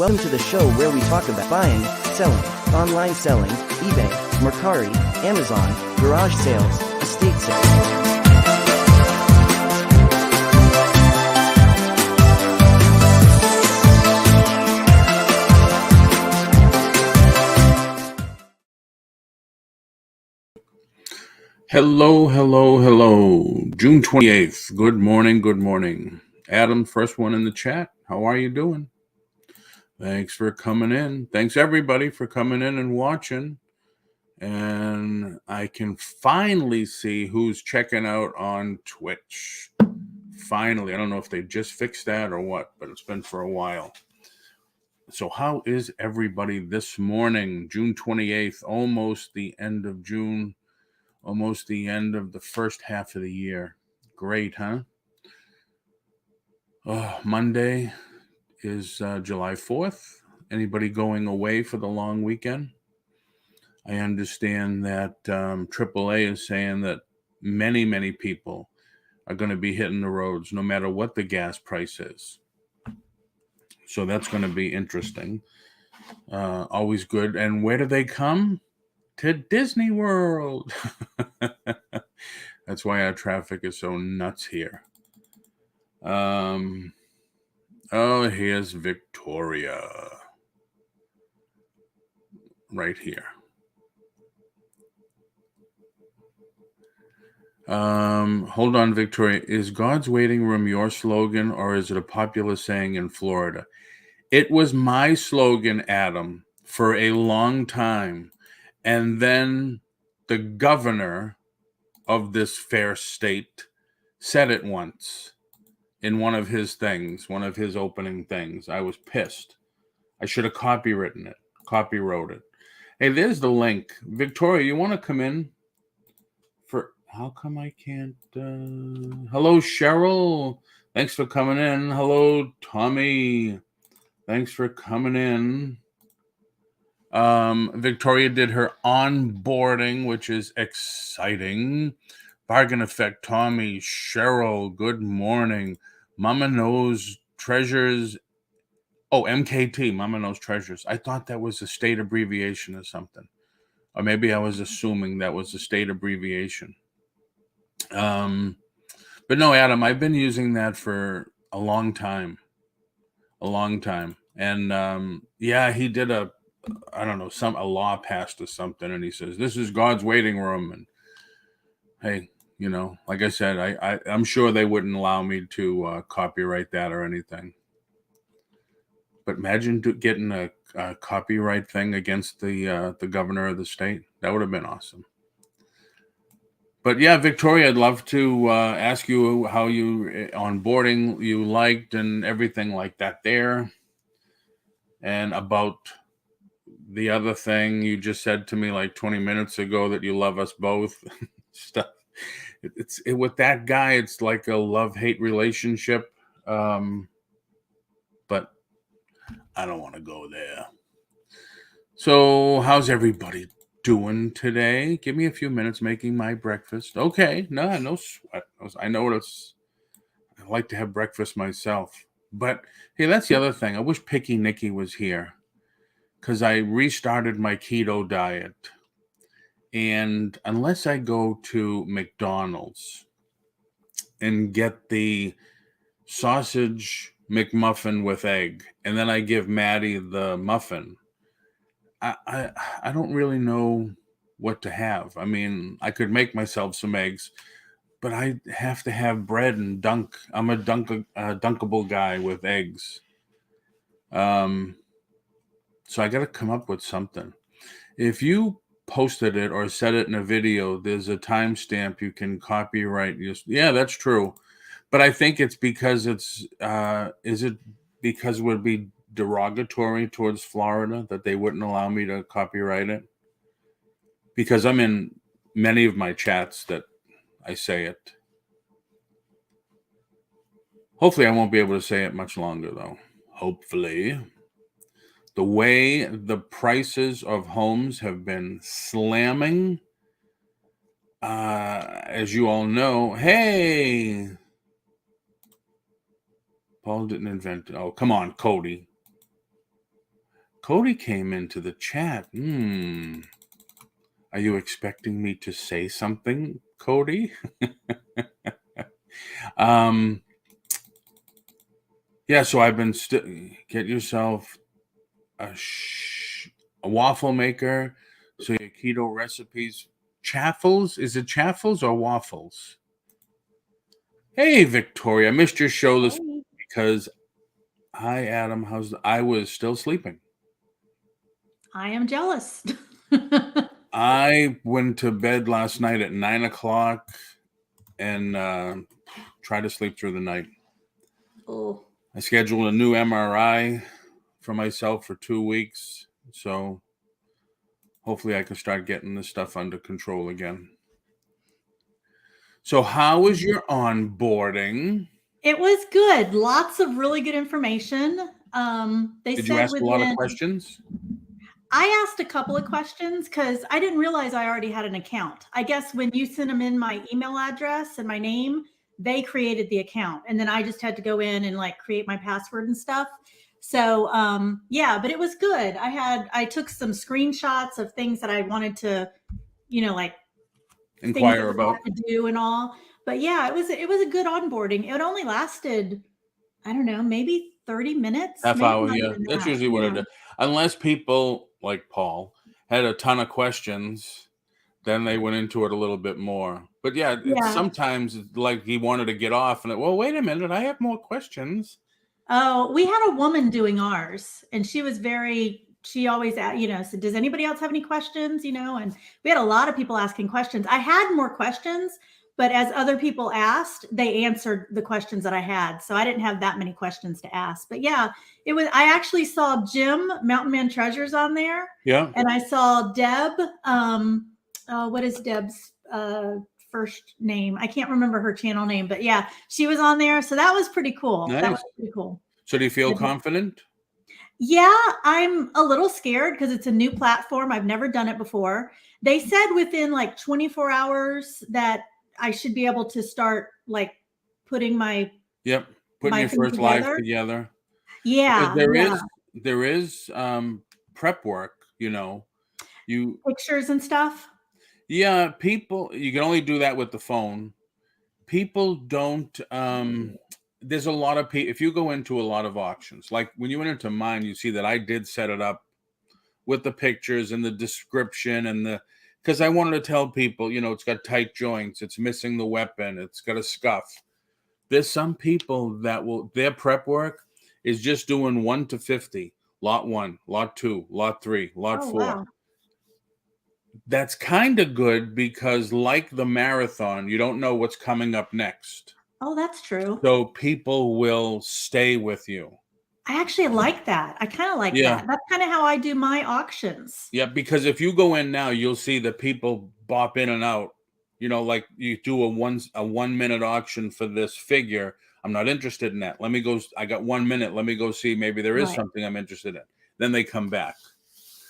Welcome to the show where we talk about buying, selling, online selling, eBay, Mercari, Amazon, garage sales, estate sales. Hello. June 28th. Good morning. Adam, first one in the chat. How are you doing? Thanks for coming in. Thanks everybody for coming in and watching. And I can finally see who's checking out on Twitch. Finally. I don't know if they just fixed that or what, but it's been for a while. So how is everybody this morning? June 28th, almost the end of June. Almost the end of the first half of the year. Great, huh? Monday is July 4th. Anybody going away for the long weekend? I understand that AAA is saying that many people are going to be hitting the roads no matter what the gas price is. So that's going to be interesting. Always good. And where do they come? To Disney World. That's why our traffic is so nuts here. Here's Victoria. Right here. Hold on, Victoria. Is God's waiting room your slogan, or is it a popular saying in Florida? It was my slogan, Adam, for a long time. And then the governor of this fair state said it once in one of his opening things. I was pissed. I should have copywrote it. Hey, there's the link. Victoria, you want to come in? How come I can't? Hello, Cheryl. Thanks for coming in. Hello, Tommy. Thanks for coming in. Victoria did her onboarding, which is exciting. Bargain Effect, Tommy, Cheryl, good morning. Mama Knows Treasures. Oh, MKT, Mama Knows Treasures. I thought that was a state abbreviation or something. Or maybe I was assuming that was a state abbreviation. But no, Adam, I've been using that for a long time. And he did a law passed or something, and he says, this is God's waiting room. And hey, like I said, I'm sure they wouldn't allow me to copyright that or anything. But imagine getting a copyright thing against the governor of the state. That would have been awesome. But yeah, Victoria, I'd love to ask you how you onboarding you liked and everything like that there. And about the other thing you just said to me like 20 minutes ago, that you love us both. Stuff. With that guy, it's like a love-hate relationship. But I don't want to go there. So how's everybody doing today? Give me a few minutes making my breakfast. Okay, no sweat. I know I like to have breakfast myself. But hey, that's the other thing. I wish Picky Nicky was here, because I restarted my keto diet. And unless I go to McDonald's and get the sausage McMuffin with egg, and then I give Maddie the muffin, I don't really know what to have. I mean, I could make myself some eggs, but I have to have bread and dunk. I'm a dunkable guy with eggs. So I got to come up with something. If you posted it or said it in a video, there's a timestamp you can copyright. Yeah, that's true. But I think it's because is it because it would be derogatory towards Florida that they wouldn't allow me to copyright it? Because I'm in many of my chats that I say it. Hopefully I won't be able to say it much longer, though. Hopefully. The way the prices of homes have been slamming, as you all know. Hey! Paul didn't invent it. Oh, come on, Cody. Cody came into the chat. Are you expecting me to say something, Cody? Yeah, so I've been get yourself a waffle maker, so your keto recipes. Chaffles? Is it chaffles or waffles? Hey, Victoria, I missed your show this week because hi, Adam. I was still sleeping. I am jealous. I went to bed last night at 9 o'clock and tried to sleep through the night. Oh. I scheduled a new MRI for myself for 2 weeks, so hopefully I can start getting this stuff under control again. So how was your onboarding? It was good. Lots of really good information. Did you ask a lot of questions? I asked a couple of questions because I didn't realize I already had an account. I guess when you sent them in my email address and my name, they created the account. And then I just had to go in and like create my password and stuff. So yeah, but it was good. I took some screenshots of things that I wanted to, like inquire about to do and all. But yeah, it was a good onboarding. It only lasted, I don't know, maybe 30 minutes. Half hour, yeah. That's usually what it is. Unless people like Paul had a ton of questions, then they went into it a little bit more. But yeah. Sometimes it's like he wanted to get off and well, wait a minute, I have more questions. Oh, we had a woman doing ours and she was she always, said, does anybody else have any questions? And we had a lot of people asking questions. I had more questions, but as other people asked, they answered the questions that I had. So I didn't have that many questions to ask. But yeah, I actually saw Jim, Mountain Man Treasures on there. Yeah. And I saw Deb. What is Deb's first name? I can't remember her channel name, but yeah, she was on there. So that was pretty cool. Nice. That was pretty cool. So do you feel confident? Yeah, I'm a little scared because it's a new platform. I've never done it before. They said within like 24 hours that I should be able to start like putting my your first live together. Yeah. Because there is prep work, you pictures and stuff. Yeah, people, you can only do that with the phone. People don't there's a lot of people, if you go into a lot of auctions, like when you went into mine, you see that I did set it up with the pictures and the description and because I wanted to tell people, it's got tight joints, it's missing the weapon, it's got a scuff. There's some people that their prep work is just doing 1 to 50, lot 1, lot 2, lot 3, lot 4. Wow. That's kind of good because like the marathon, you don't know what's coming up next. Oh, that's true. So people will stay with you. I actually like that. I kind of like that. That's kind of how I do my auctions. Yeah, because if you go in now, you'll see that people bop in and out. Like you do a 1 minute auction for this figure. I'm not interested in that. Let me go. I got 1 minute. Let me go see. Maybe there is something I'm interested in. Then they come back.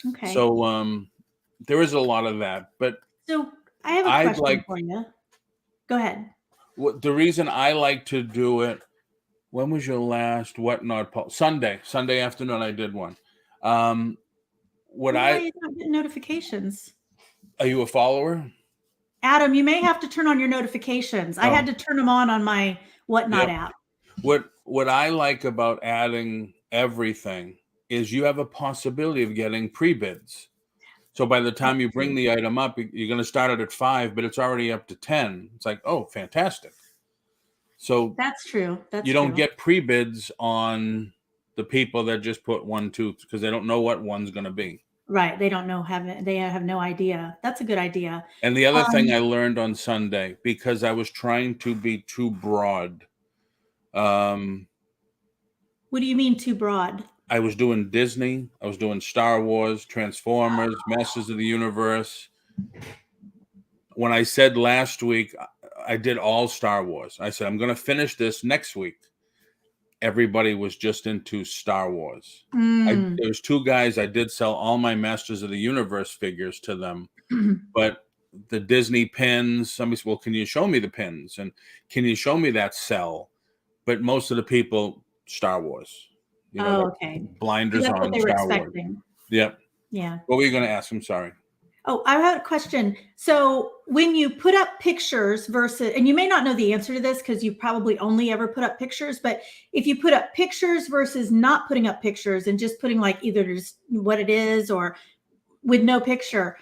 Okay. So there is a lot of that. But so I have a question for you. Go ahead. The reason I like to do it, when was your last whatnot? Sunday afternoon, I did one. Why are you not getting notifications? Are you a follower? Adam, you may have to turn on your notifications. I had to turn them on my whatnot app. What I like about adding everything is you have a possibility of getting pre-bids. So by the time you bring the item up, you're going to start it at 5, but it's already up to 10. It's like, oh, fantastic. So that's true. You don't get pre-bids on the people that just put 1, 2, because they don't know what one's going to be. Right. They don't know. They have no idea. That's a good idea. And the other thing I learned on Sunday, because I was trying to be too broad. What do you mean too broad? I was doing Disney. I was doing Star Wars, Transformers, Masters of the Universe. When I said last week, I did all Star Wars. I said, I'm going to finish this next week. Everybody was just into Star Wars. There was 2 guys, I did sell all my Masters of the Universe figures to them. But the Disney pins, somebody said, well, can you show me the pins? And can you show me that cell? But most of the people, Star Wars. Oh, okay. Blinders That's what on, they were Star Wars. expecting. Yep. Yeah. What were you going to ask? I'm sorry. Oh, I have a question. So when you put up pictures versus, and you may not know the answer to this because you probably only ever put up pictures, but if you put up pictures versus not putting up pictures and just putting like either just what it is or with no picture,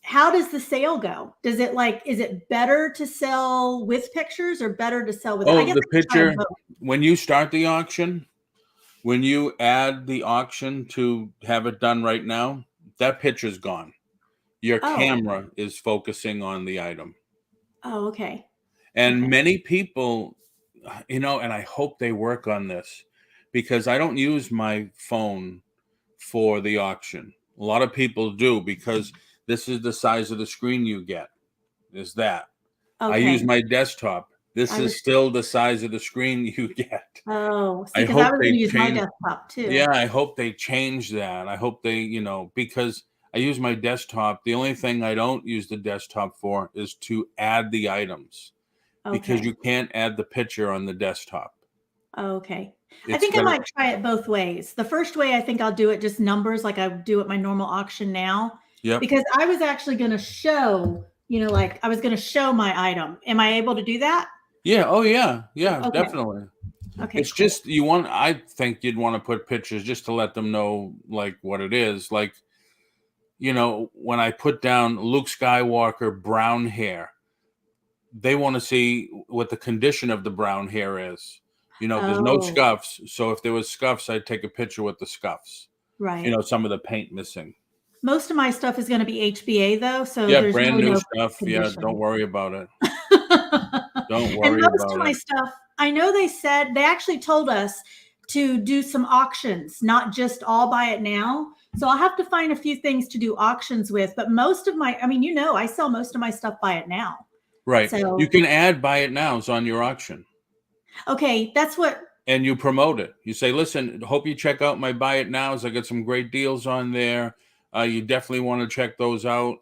how does the sale go? Is it better to sell with pictures or better to sell without? I Oh, guess the I could try picture, both. when you start the auction, when you add the auction to have it done right now, that picture's gone. Your Oh, camera is focusing on the item. oh, okay. And Okay. many people, and I hope they work on this because I don't use my phone for the auction. A lot of people do because this is the size of the screen you get, is that. I use Okay. my desktop. This I is was, still the size of the screen you get. oh, see, I because I hope was going they to use my change. desktop too. Yeah, I hope they change that. I hope they, because I use my desktop. The only thing I don't use the desktop for is to add the items because Okay. you can't add the picture on the desktop. Okay. I It's think I got might try it both ways. The first way, I think I'll do it just numbers like I do at my normal auction now, Yep. because I was actually going to show, like I was going to show my item. Am I able to do that? Yeah. Oh, yeah. Yeah, Okay. definitely. Okay. It's Cool. just I think you'd want to put pictures just to let them know like what it is. Like, when I put down Luke Skywalker brown hair, they want to see what the condition of the brown hair is. There's no Oh, scuffs. So if there was scuffs, I'd take a picture with the scuffs. right. Some of the paint missing. Most of my stuff is going to be HBA though, so Yeah, there's brand really new no stuff. Yeah, don't condition. worry about it. Don't And worry most of about my it. stuff, I know they actually told us to do some auctions, not just all buy it now. So I'll have to find a few things to do auctions with, but most of my, I sell most of my stuff buy it now. Right. You So, can add buy it nows on your auction. okay, that's what, And you promote it. You say, listen, hope you check out my buy it nows. I got some great deals on there. You definitely want to check those out.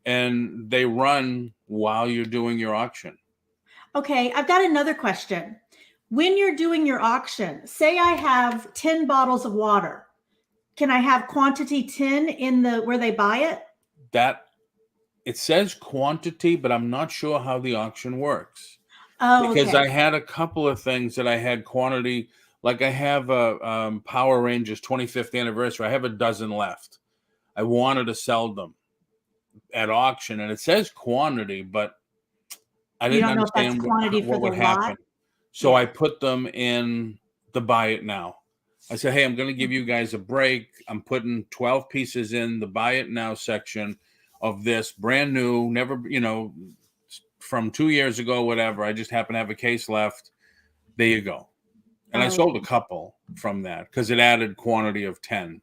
And they run while you're doing your auction. okay, I've got another question. When you're doing your auction, say I have 10 bottles of water. Can I have quantity 10 in where they buy it? That it says quantity, but I'm not sure how the auction works. Oh, Because okay. I had a couple of things that I had quantity, like I have a Power Rangers 25th anniversary. I have a dozen left. I wanted to sell them at auction, and it says quantity, but I You didn't don't know if that's understand quantity for what the would lot? happen. So I Yeah. put them in the buy it now. I said, hey, I'm going to give you guys a break. I'm putting 12 pieces in the buy it now section of this brand new, never, from 2 years ago, whatever. I just happen to have a case left. There you go. And I Oh, sold a couple from that because it added quantity of 10.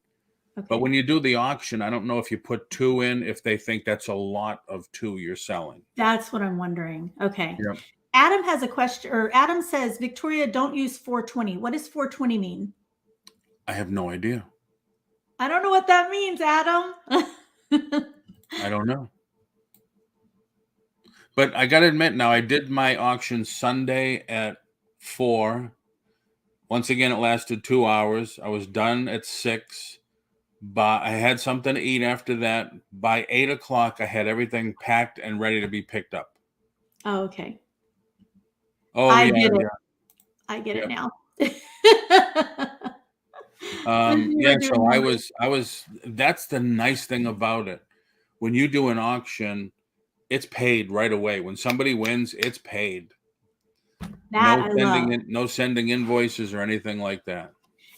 But okay. when you do the auction, I don't know if you put 2 in, if they think that's a lot of 2 you're selling. That's what I'm wondering. Okay. Yep. Adam has a question, or Adam says, Victoria, don't use 420. What does 420 mean? I have no idea. I don't know what that means, Adam. I don't know. But I got to admit now, I did my auction Sunday at 4. Once again, it lasted 2 hours. I was done at 6. But I had something to eat after that. By 8 o'clock, I had everything packed and ready to be picked up. Oh, okay. Oh, I yeah, get it. yeah. I get it now. When you Yeah, were so doing I was, that's the nice thing about it. When you do an auction, it's paid right away. When somebody wins, it's paid. that I love. No sending invoices or anything like that.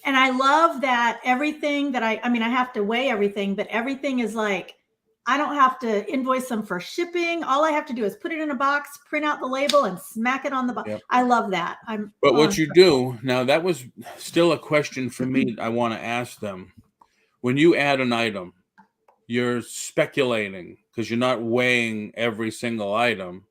And I love that everything that I have to weigh everything, but everything is like, I don't have to invoice them for shipping. All I have to do is put it in a box, print out the label, and smack it on the box. Yep. I love that. But what you do now, that was still a question for me. I want to ask them. When you add an item, you're speculating because you're not weighing every single item.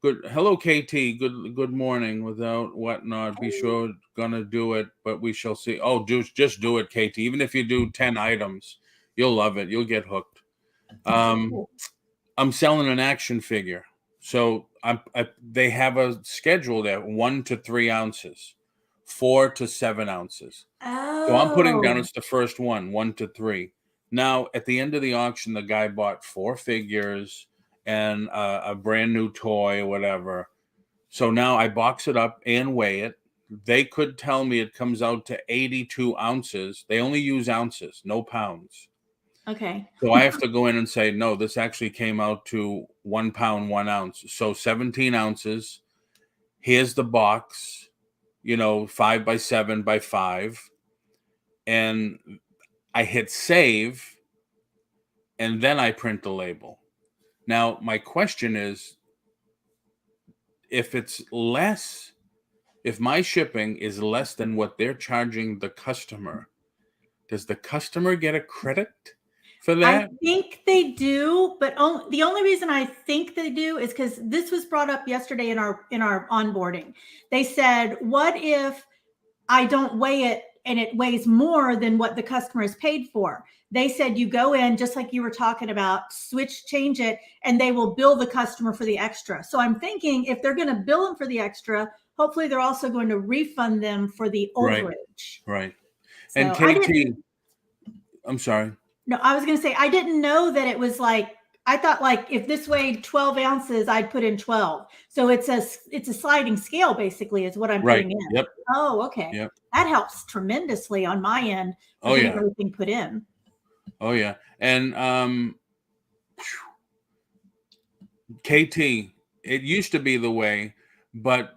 Hello, KT. Good morning. Without whatnot, be sure gonna do it, but we shall see. Oh, just do it, KT. Even if you do 10 items, you'll love it. You'll get hooked. I'm selling an action figure, so they have a schedule there: 1 to 3 ounces, 4 to 7 ounces. So I'm putting down, it's the first one, 1 to 3. Now, at the end of the auction, the guy bought 4 figures and a brand new toy or whatever. So now I box it up and weigh it. They could tell me it comes out to 82 ounces. They only use ounces, no pounds. Okay. So I have to go in and say, no, this actually came out to 1 pound, 1 ounce. So 17 ounces. Here's the box, 5 by 7 by 5. And I hit save, and then I print the label. Now, my question is, if my shipping is less than what they're charging the customer, does the customer get a credit for that? I think they do, but the only reason I think they do is because this was brought up yesterday in our onboarding. They said, what if I don't weigh it and it weighs more than what the customer is paid for? They said you go in, just like you were talking about, change it, and they will bill the customer for the extra. So I'm thinking if they're going to bill them for the extra, hopefully they're also going to refund them for the overage. Right. So And KT, I'm sorry. No, I was going to say, I didn't know that it was like, I thought like if this weighed 12 ounces, I'd put in 12. So it's a sliding scale basically is what I'm putting in. Yep. Oh, okay. Yep. That helps tremendously on my end. Getting everything put in. Oh yeah. And KT, it used to be the way, but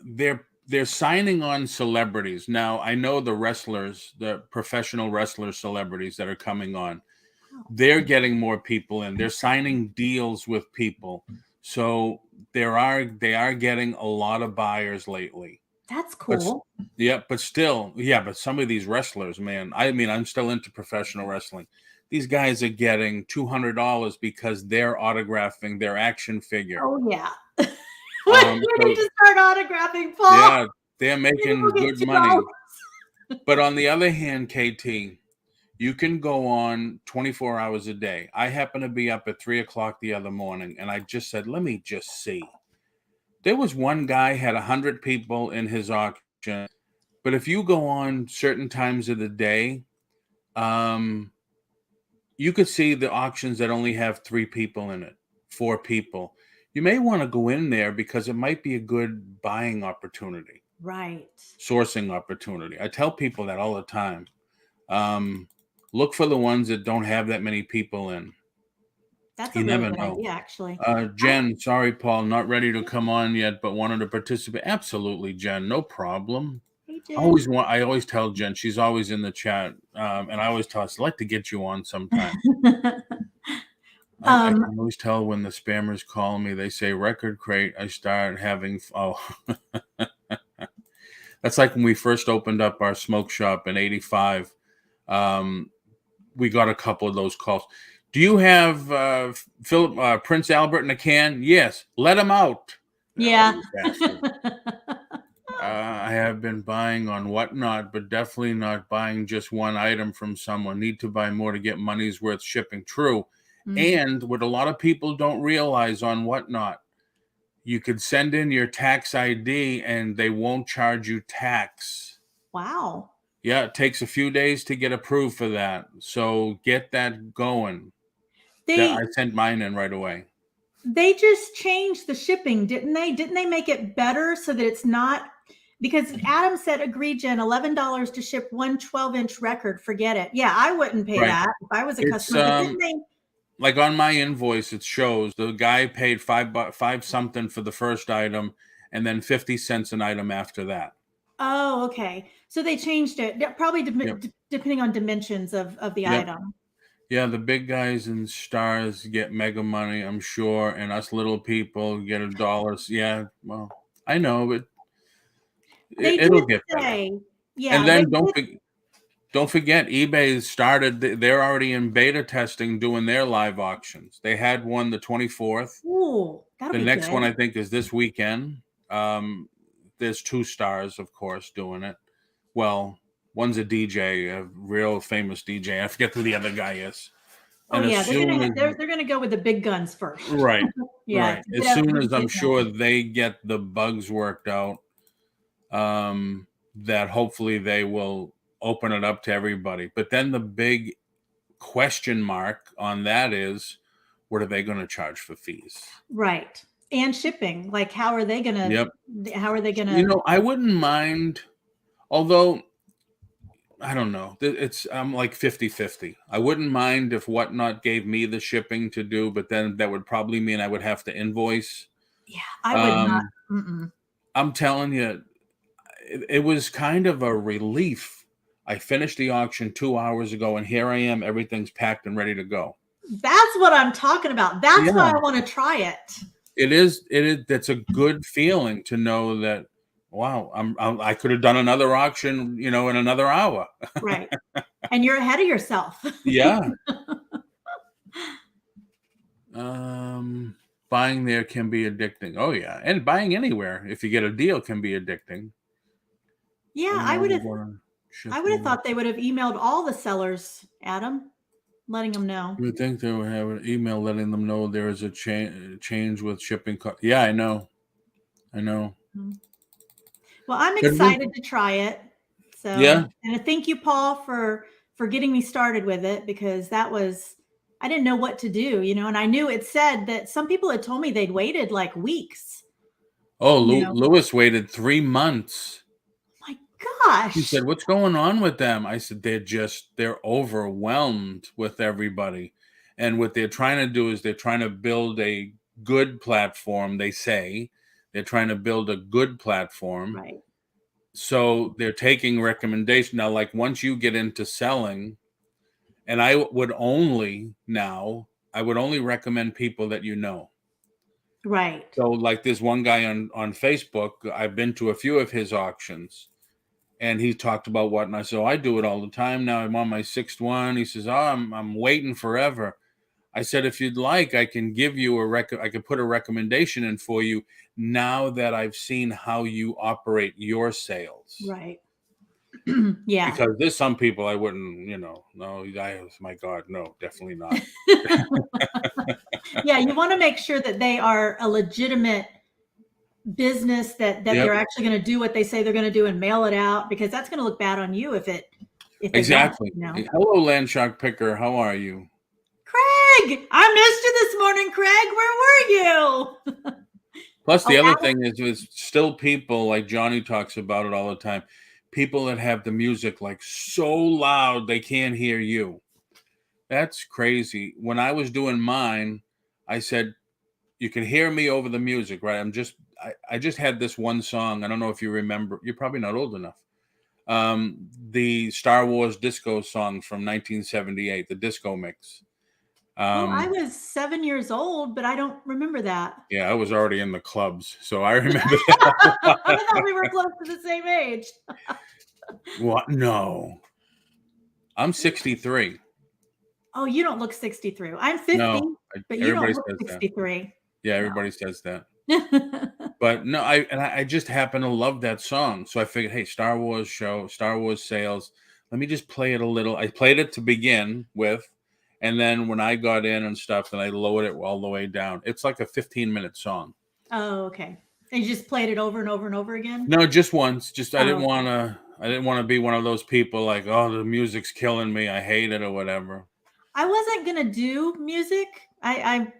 they're signing on celebrities. Now, I know the professional wrestler celebrities that are coming on, they're getting more people in. They're signing deals with people. So they are getting a lot of buyers lately. That's cool. But some of these wrestlers, man, I'm still into professional wrestling. These guys are getting $200 because they're autographing their action figure. Oh, yeah. We need to start autographing, Paul. Yeah, they're making good money. But on the other hand, KT, you can go on 24 hours a day. I happen to be up at 3 o'clock the other morning, and I just said, let me just see. There was one guy had 100 people in his auction, but if you go on certain times of the day, you could see the auctions that only have 3 people in it, 4 people. You may want to go in there because it might be a good buying opportunity. Right. Sourcing opportunity. I tell people that all the time. Look for the ones that don't have that many people in. That's a really good idea, actually. Jen, sorry, Paul, not ready to come on yet, but wanted to participate. Absolutely, Jen, no problem. Hey, Jen. I always tell Jen, she's always in the chat, and I always tell her, I'd like to get you on sometime. I can always tell when the spammers call me, they say record crate, I start having, that's like when we first opened up our smoke shop in 85. We got a couple of those calls. Do you have Prince Albert in a can? Yes. Let him out. Yeah. I have been buying on Whatnot, but definitely not buying just one item from someone. Need to buy more to get money's worth shipping. True. Mm-hmm. And what a lot of people don't realize on Whatnot, you could send in your tax ID and they won't charge you tax. Wow. Yeah, it takes a few days to get approved for that. So get that going. I sent mine in right away. They just changed the shipping, didn't they? Didn't they make it better so that it's not? Because Adam said, agree, Jen, $11 to ship one 12-inch record. Forget it. Yeah, I wouldn't pay that if I was a customer. Like on my invoice, it shows the guy paid $5 something for the first item and then 50 cents an item after that. Oh, okay. So they changed it, probably depending on dimensions of the item. Yeah, the big guys and stars get mega money, I'm sure, and us little people get $1. Yeah, well, I know, but it'll get better. Yeah, and then don't forget, eBay started. They're already in beta testing, doing their live auctions. They had one the 24th. Ooh, the next one I think is this weekend. There's 2 stars, of course, doing it. Well, one's a DJ, a real famous DJ. I forget who the other guy is. Oh, and they're gonna go with the big guns first. Right. Yeah. Right. As soon as I'm sure they get the bugs worked out, that hopefully they will open it up to everybody. But then the big question mark on that is, what are they going to charge for fees? Right. And shipping. Like, how are they going Yep. to, I wouldn't mind, although I don't know. I'm like 50-50. I wouldn't mind if Whatnot gave me the shipping to do, but then that would probably mean I would have to invoice. yeah, I would not. Mm-mm. I'm telling you, it was kind of a relief. I finished the auction 2 hours ago, and here I am. Everything's packed and ready to go. That's what I'm talking about. That's why I want to try it. It is. That's a good feeling to know that, wow, I could have done another auction, in another hour. Right. And you're ahead of yourself. Yeah. Buying there can be addicting. Oh yeah. And buying anywhere, if you get a deal, can be addicting. Yeah, I would have thought they would have emailed all the sellers, Adam, letting them know. You would think they would have an email letting them know there is a change with shipping cost. Yeah, I know. Well, I'm excited to try it. So yeah. And thank you, Paul, for getting me started with it, because I didn't know what to do, and I knew it said that some people had told me they'd waited like weeks. Oh, Lewis waited 3 months. My gosh. He said, what's going on with them? I said, they're overwhelmed with everybody. And what they're trying to do is they're trying to build a good platform. They say they're trying to build a good platform. Right. So they're taking recommendations. Now, like once you get into selling, and I would only recommend people that you know. Right. So like there's one guy on Facebook, I've been to a few of his auctions, and he talked about what, and I said, I do it all the time now. I'm on my 6th one. He says, I'm waiting forever. I said, if you'd like, I can give you I could put a recommendation in for you now that I've seen how you operate your sales. Right. Yeah. Because there's some people I wouldn't, no, my God, no, definitely not. Yeah, you want to make sure that they are a legitimate business, that they're actually going to do what they say they're going to do and mail it out, because that's going to look bad on you if exactly. Hello, Landshark Picker. How are you? Craig, I missed you this morning, Craig. Where were you? Plus, the other thing is still people, like Johnny talks about it all the time, people that have the music like so loud they can't hear you. That's crazy. When I was doing mine, I said, you can hear me over the music, right? I just had this one song. I don't know if you remember. You're probably not old enough. The Star Wars disco song from 1978, the disco mix. I was 7 years old, but I don't remember that. Yeah, I was already in the clubs, so I remember that. I thought we were close to the same age. What? No. I'm 63. Oh, you don't look 63. I'm 50, but you don't look 63. That. Yeah, everybody says that. But no, I just happen to love that song. So I figured, hey, Star Wars show, Star Wars sales. Let me just play it a little. I played it to begin with. And then when I got in and stuff, then I lowered it all the way down. It's like a 15-minute song. Oh, okay. And you just played it over and over and over again? No, just once. I didn't want to be one of those people like, oh, the music's killing me, I hate it or whatever. I wasn't gonna do music. I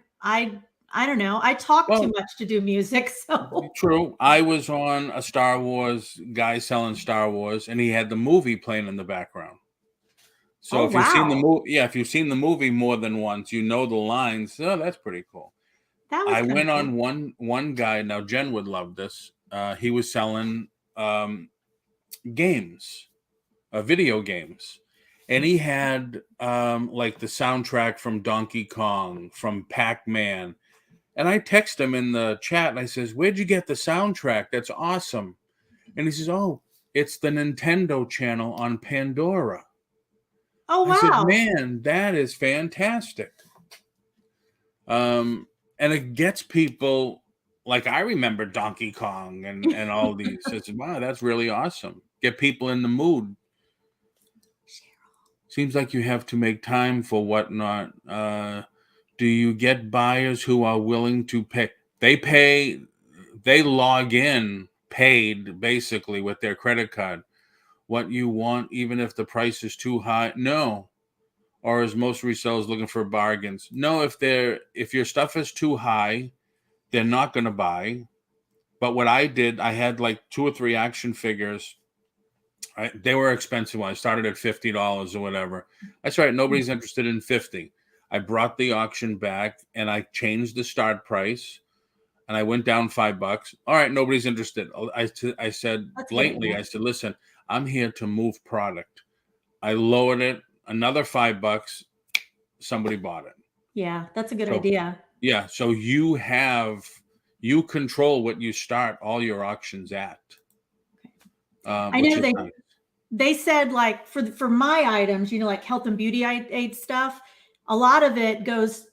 don't know. I talk too much to do music. So true. I was on a Star Wars guy selling Star Wars, and he had the movie playing in the background. So if you've seen the movie, if you've seen the movie more than once, you know the lines. Oh, that's pretty cool. I went on one guy. Now Jen would love this. He was selling games, video games, and he had like the soundtrack from Donkey Kong, from Pac-Man. And I text him in the chat and I says, "Where'd you get the soundtrack? That's awesome." And he says, "Oh, it's the Nintendo channel on Pandora." Oh, wow. I said, man, that is fantastic. And it gets people, like I remember Donkey Kong and all these. I said, wow, that's really awesome. Get people in the mood. Seems like you have to make time for Whatnot. Do you get buyers who are willing to pay? They log in paid basically with their credit card. what you want, even if the price is too high? No. Or is most resellers looking for bargains? No, if your stuff is too high, they're not going to buy. But what I did, I had like 2 or 3 action figures. They were expensive when I started at $50 or whatever. That's right. Nobody's interested in 50. I brought the auction back and I changed the start price and I went down $5. All right. Nobody's interested. I said blatantly, I said, listen, I'm here to move product. I lowered it another $5. Somebody bought it. Yeah, that's a good idea. Yeah. So you control what you start all your auctions at. I know they said like for my items, like health and beauty aid stuff, a lot of it goes,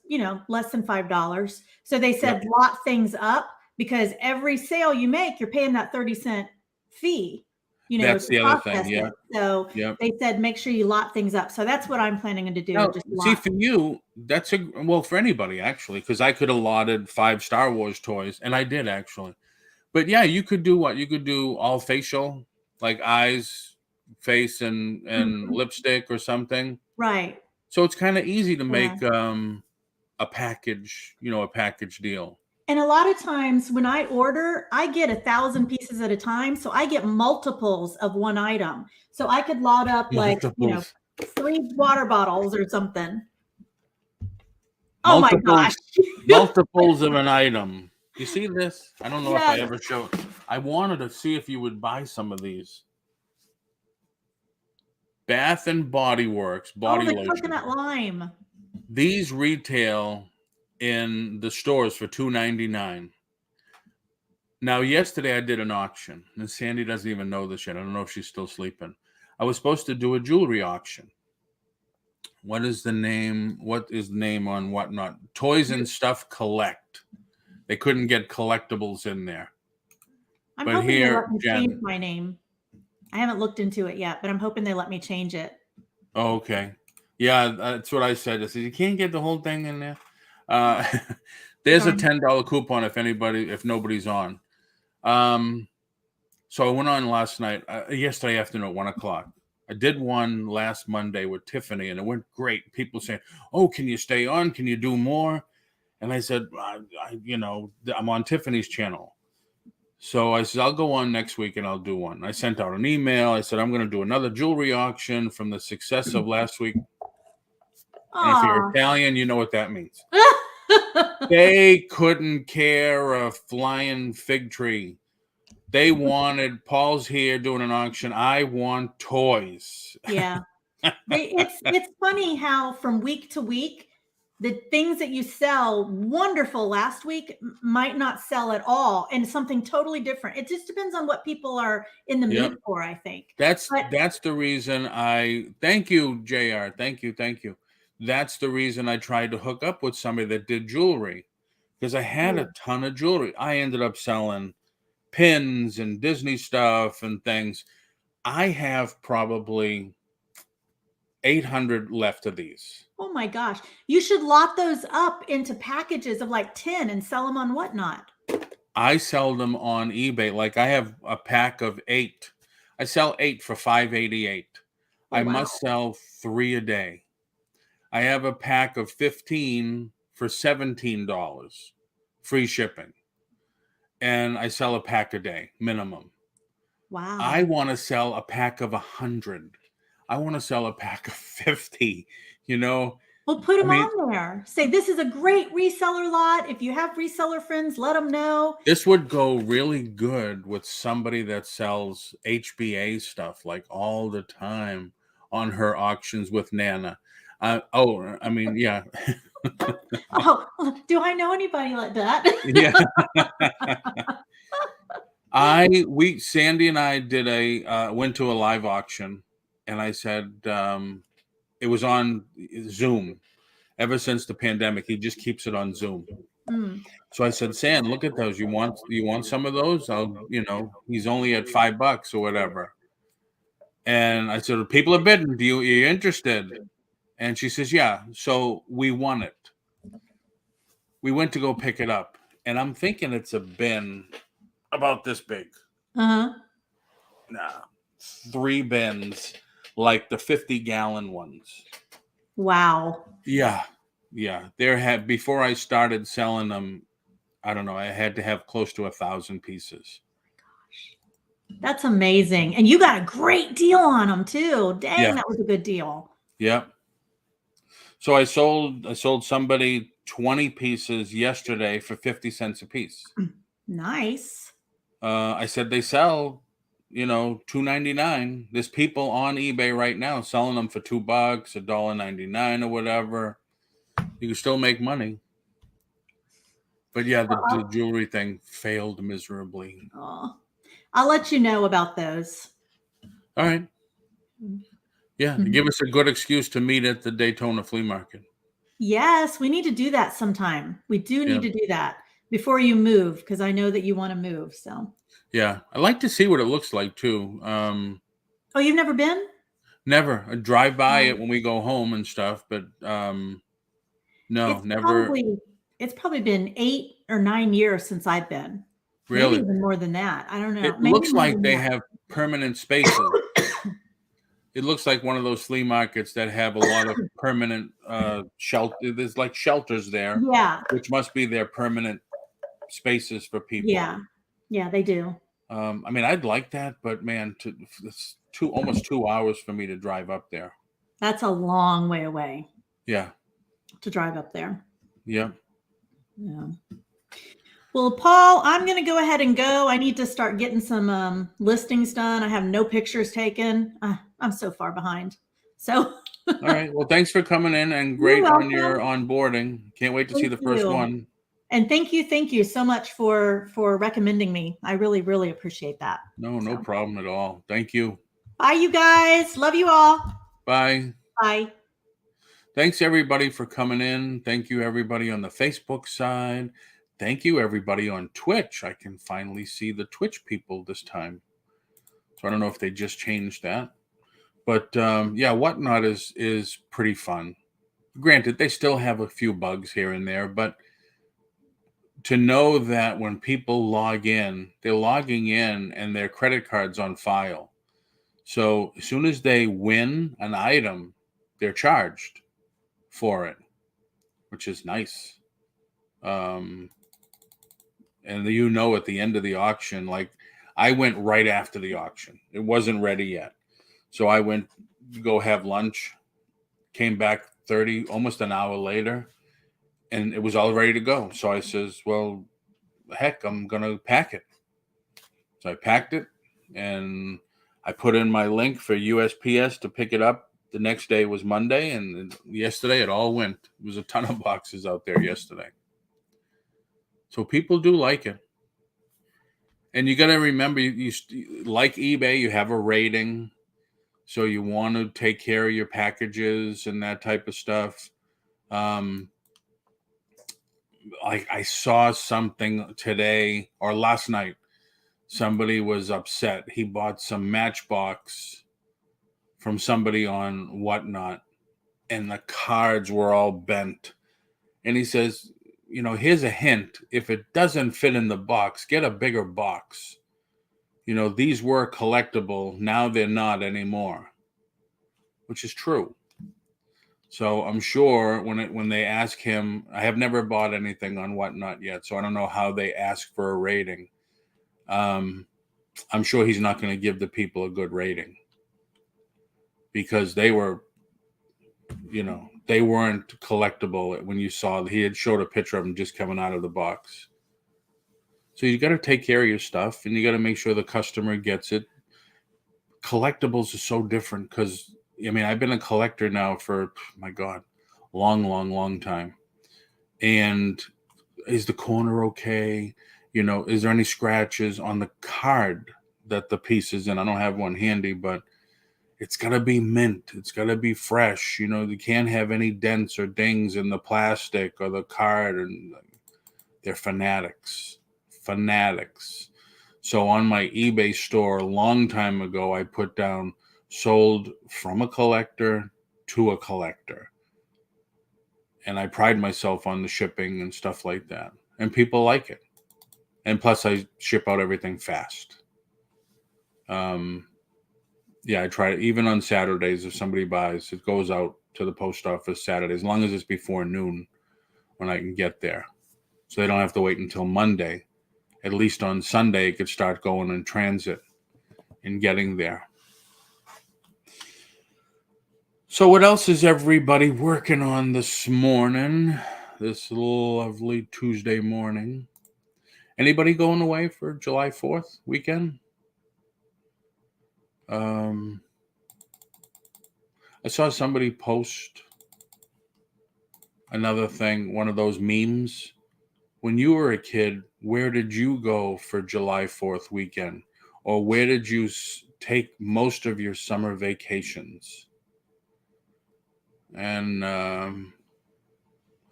less than $5. So they said lot things up because every sale you make, you're paying that 30-cent fee. That's the other thing. Yeah. So they said, make sure you lot things up. So that's what I'm planning to do. Now, see, for you, that's for anybody actually, because I could have lotted 5 Star Wars toys and I did actually. But yeah, you could do what? You could do all facial, like eyes, face, and lipstick or something. Right. So it's kind of easy to make a package, a package deal. And a lot of times when I order, I get 1,000 pieces at a time. So I get multiples of one item. So I could lot up like, 3 water bottles or something. Oh my gosh. Multiples of an item. You see this? I don't know if I ever showed. I wanted to see if you would buy some of these. Bath and Body Works body lotion. Coconut lime. These retail in the stores for $2.99. Now, yesterday I did an auction, and Sandy doesn't even know this yet. I don't know if she's still sleeping. I was supposed to do a jewelry auction. What is the name? What is the name on Whatnot? Toys and Stuff Collect. They couldn't get collectibles in there. I'm hoping they let me change my name. I haven't looked into it yet, but I'm hoping they let me change it. Oh, okay. Yeah, that's what I said. I said, you can't get the whole thing in there. There's a $10 coupon if nobody's on. So I went on last night, yesterday afternoon at 1:00. I did one last Monday with Tiffany, and it went great. People saying, "Oh, can you stay on? Can you do more?" And I said, I'm on Tiffany's channel. So I said, I'll go on next week and I'll do one. I sent out an email. I said, I'm going to do another jewelry auction from the success of last week. And if you're Italian, you know what that means. They couldn't care a flying fig tree. They wanted, Paul's here doing an auction. I want toys. Yeah. It's funny how from week to week, the things that you sell wonderful last week might not sell at all, and something totally different. It just depends on what people are in the mood for, I think. That's the reason thank you, JR. Thank you. That's the reason I tried to hook up with somebody that did jewelry, because I had a ton of jewelry. I ended up selling pins and Disney stuff and things. I have probably 800 left of these. Oh my gosh. You should lot those up into packages of like 10 and sell them on Whatnot. I sell them on eBay. Like I have a pack of 8. I sell 8 for $5.88. I must sell 3 a day. I have a pack of 15 for $17, free shipping. And I sell a pack a day, minimum. Wow. I want to sell a pack of 100. I want to sell a pack of 50, Well, put them on there. Say, this is a great reseller lot. If you have reseller friends, let them know. This would go really good with somebody that sells HBA stuff like all the time on her auctions with Nana. Yeah. Do I know anybody like that? Yeah. Sandy and I did went to a live auction, and I said, it was on Zoom. Ever since the pandemic, he just keeps it on Zoom. So I said, Sand, look at those. You want some of those? He's only at $5 or whatever. And I said, people are bidding. Are you interested? And she says, yeah. So we won it. We went to go pick it up, and I'm thinking it's a bin about this big. Uh-huh. Nah, 3 bins, like the 50-gallon ones. Wow. Yeah. Before I started selling them, I don't know, I had to have close to 1,000 pieces. That's amazing. And you got a great deal on them too. Dang, Yeah. that was a good deal. Yep. So I sold somebody 20 pieces yesterday for 50 cents a piece. Nice. I said they sell, $2.99. There's people on eBay right now selling them for $2, $1.99 or whatever. You can still make money. But yeah, the jewelry thing failed miserably. Oh, I'll let you know about those. All right. Yeah, give us a good excuse to meet at the Daytona flea market. Yes, we need to do that sometime. We do need Yeah. to do that before you move, because I know that you want to move. So Yeah, I like to see what it looks like too. oh, you've never been? Never. I drive by it when we go home and stuff, but no, never. It's probably been 8 or 9 years since I've been. Maybe Really. even more than that. I don't know. It Maybe looks more like than they that. have permanent spaces. It looks like one of those flea markets that have a lot of permanent shelter. There's like shelters there, Yeah. which must be their permanent spaces for people. Yeah. Yeah, they do. I mean, I'd like that, but man, it's almost 2 hours for me to drive up there. That's a long way away. Yeah. To drive up there. Yeah. Yeah. Well, Paul, I'm going to go ahead and go. I need to start getting some listings done. I have no pictures taken. I'm so far behind. So. All right. Well, thanks for coming in and great on your onboarding. Can't wait to see the first one. And thank you so much for recommending me. I really, really appreciate that. No problem at all. Thank you. Bye, you guys. Love you all. Bye. Bye. Thanks, everybody, for coming in. Thank you, everybody, on the Facebook side. Thank you, everybody, on Twitch. I can finally see the Twitch people this time. So I don't know if they just changed that. But, yeah, Whatnot is pretty fun. Granted, they still have a few bugs here and there, but to know that when people log in, they're logging in and their credit card's on file. So as soon as they win an item, they're charged for it, which is nice. And at the end of the auction, like I went right after the auction. It wasn't ready yet. So I went to go have lunch, came back almost an hour later, and it was all ready to go. So I says, well, heck, I'm going to pack it. So I packed it and I put in my link for USPS to pick it up. The next day was Monday, and yesterday it all went. There was a ton of boxes out there yesterday. So people do like it. And you got to remember, you like eBay, you have a rating. So you want to take care of your packages and that type of stuff. I saw something today or last night. Somebody was upset. He bought some Matchbox from somebody on Whatnot, and the cards were all bent. And he says, here's a hint. If it doesn't fit in the box, get a bigger box. These were collectible. Now they're not anymore, which is true. So I'm sure when they ask him, I have never bought anything on Whatnot yet, so I don't know how they ask for a rating. I'm sure he's not going to give the people a good rating because they were, they weren't collectible when you saw. He had showed a picture of them just coming out of the box. So you got to take care of your stuff, and you got to make sure the customer gets it. Collectibles are so different because, I've been a collector now for, my God, long time. And is the corner okay? Is there any scratches on the card that the piece is in? I don't have one handy, but it's got to be mint. It's got to be fresh. You can't have any dents or dings in the plastic or the card. And they're fanatics. So on my eBay store a long time ago, I put down sold from a collector to a collector. And I pride myself on the shipping and stuff like that. And people like it. And plus I ship out everything fast. Yeah, I try to, even on Saturdays, if somebody buys, it goes out to the post office Saturday, as long as it's before noon when I can get there. So they don't have to wait until Monday. At least on Sunday, it could start going in transit and getting there. So what else is everybody working on this morning? This lovely Tuesday morning. Anybody going away for July 4th weekend? I saw somebody post another thing, one of those memes. When you were a kid, where did you go for July 4th weekend? Or where did you take most of your summer vacations? And I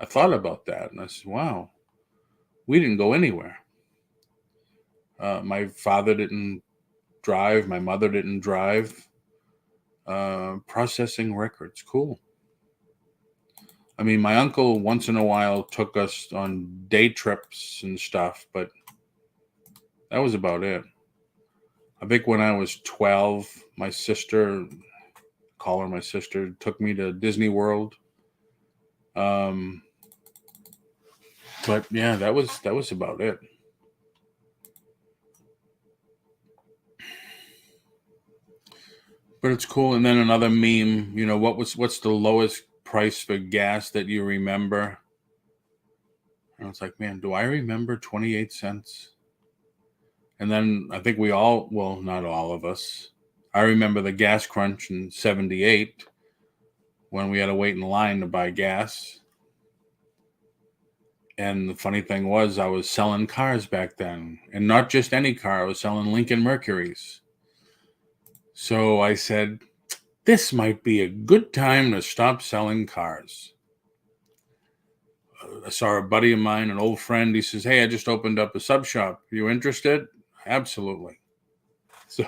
thought about that, and I said, wow, we didn't go anywhere. My father didn't drive. My mother didn't drive. Processing records, cool. I mean, my uncle once in a while took us on day trips and stuff, but that was about it. I think when I was 12, my sister, call her my sister, took me to Disney World. But yeah, that was about it. But it's cool. And then another meme, you know, what's the lowest price for gas that you remember? And it's like, man, do I remember 28 cents? And then I think we all, well, not all of us, I remember the gas crunch in 78 when we had to wait in line to buy gas. And the funny thing was, I was selling cars back then, and not just any car. I was selling Lincoln Mercuries. So I said, this might be a good time to stop selling cars. I saw a buddy of mine, an old friend. He says, hey, I just opened up a sub shop. You interested? Absolutely. So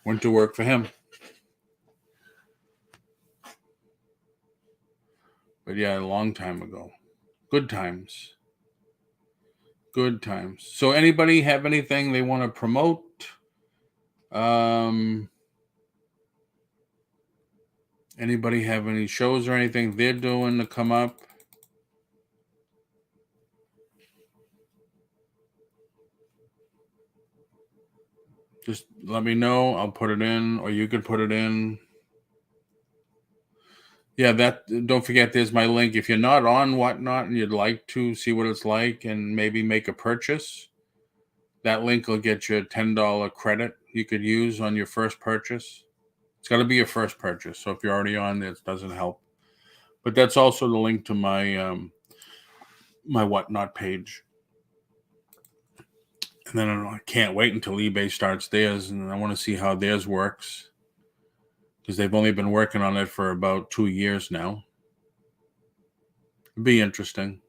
went to work for him. But yeah, a long time ago. Good times. Good times. So anybody have anything they want to promote? Anybody have any shows or anything they're doing to come up? Just let me know. I'll put it in, or you could put it in. Yeah, don't forget, there's my link. If you're not on Whatnot and you'd like to see what it's like and maybe make a purchase, that link will get you a $10 credit you could use on your first purchase. It's got to be your first purchase. So if you're already on there, it doesn't help. But that's also the link to my my Whatnot page. And then I can't wait until eBay starts theirs, and I want to see how theirs works, because they've only been working on it for about 2 years now. It'd be interesting.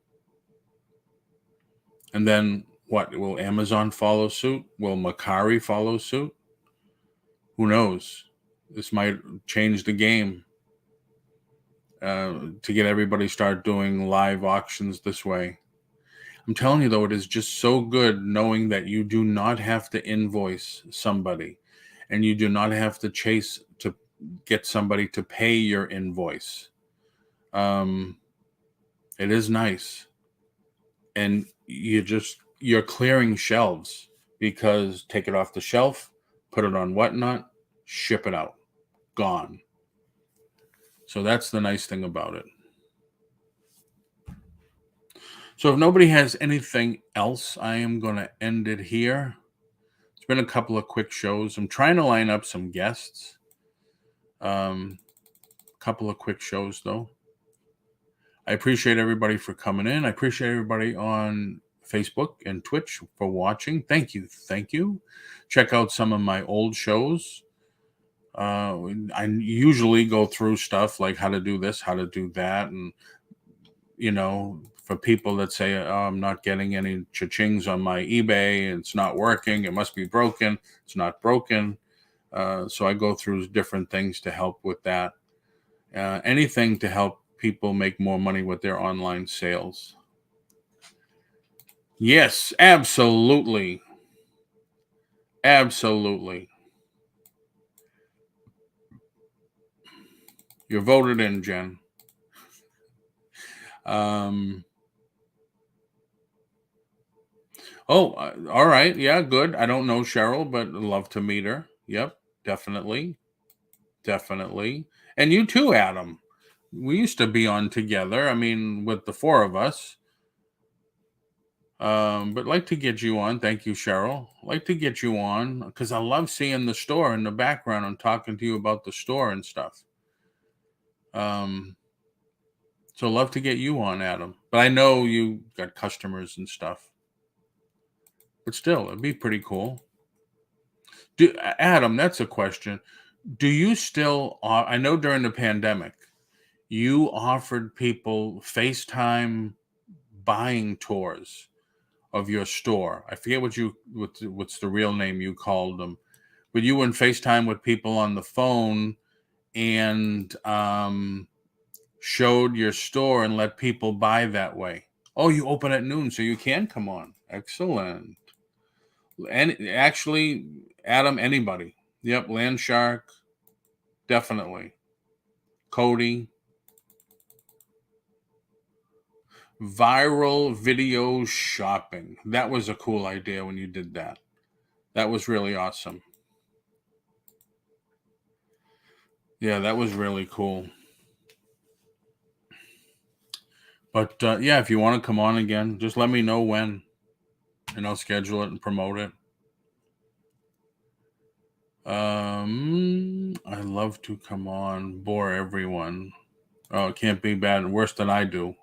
And then what? Will Amazon follow suit? Will Mercari follow suit? Who knows? This might change the game to get everybody start doing live auctions this way. I'm telling you, though, it is just so good knowing that you do not have to invoice somebody, and you do not have to chase to get somebody to pay your invoice. It is nice. And you're clearing shelves, because take it off the shelf, put it on Whatnot, ship it out, gone. So that's the nice thing about it. So if nobody has anything else, I am going to end it here. It's been a couple of quick shows. I'm trying to line up some guests. Couple of quick shows, though. I appreciate everybody for coming in. I appreciate everybody on Facebook and Twitch for watching. Thank you. Thank you. Check out some of my old shows. I usually go through stuff like how to do this, how to do that. And, you know, for people that say, oh, I'm not getting any cha-chings on my eBay, it's not working, it must be broken. It's not broken. So I go through different things to help with that. Anything to help people make more money with their online sales. Yes, absolutely. Absolutely. You're voted in, Jen. Oh, all right. Yeah, good. I don't know Cheryl, but love to meet her. Yep, definitely. Definitely. And you too, Adam. We used to be on together. I mean, with the four of us. But like to get you on. Thank you, Cheryl. Like to get you on because I love seeing the store in the background and talking to you about the store and stuff. So love to get you on, Adam. But I know you got customers and stuff. But still, it'd be pretty cool. Adam, that's a question. Do you still? I know during the pandemic, you offered people FaceTime buying tours of your store. I forget what's the real name you called them, but you would FaceTime with people on the phone and showed your store and let people buy that way. Oh, you open at noon, so you can come on. Excellent. And actually, Adam, anybody. Yep, Landshark, definitely. Cody. Viral video shopping. That was a cool idea when you did that. That was really awesome. Yeah, that was really cool. But yeah, if you want to come on again, just let me know when, and I'll schedule it and promote it. I love to come on, bore everyone. Oh, it can't be bad and worse than I do.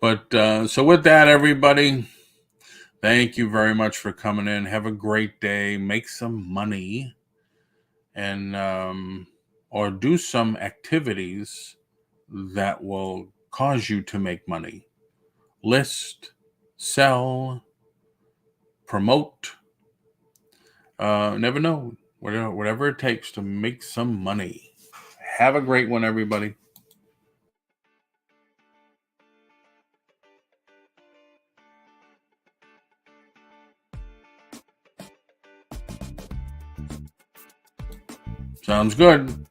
But so with that, everybody, thank you very much for coming in. Have a great day. Make some money, and or do some activities that will cause you to make money. List, sell, promote. Never know. Whatever it takes to make some money. Have a great one, everybody. Sounds good.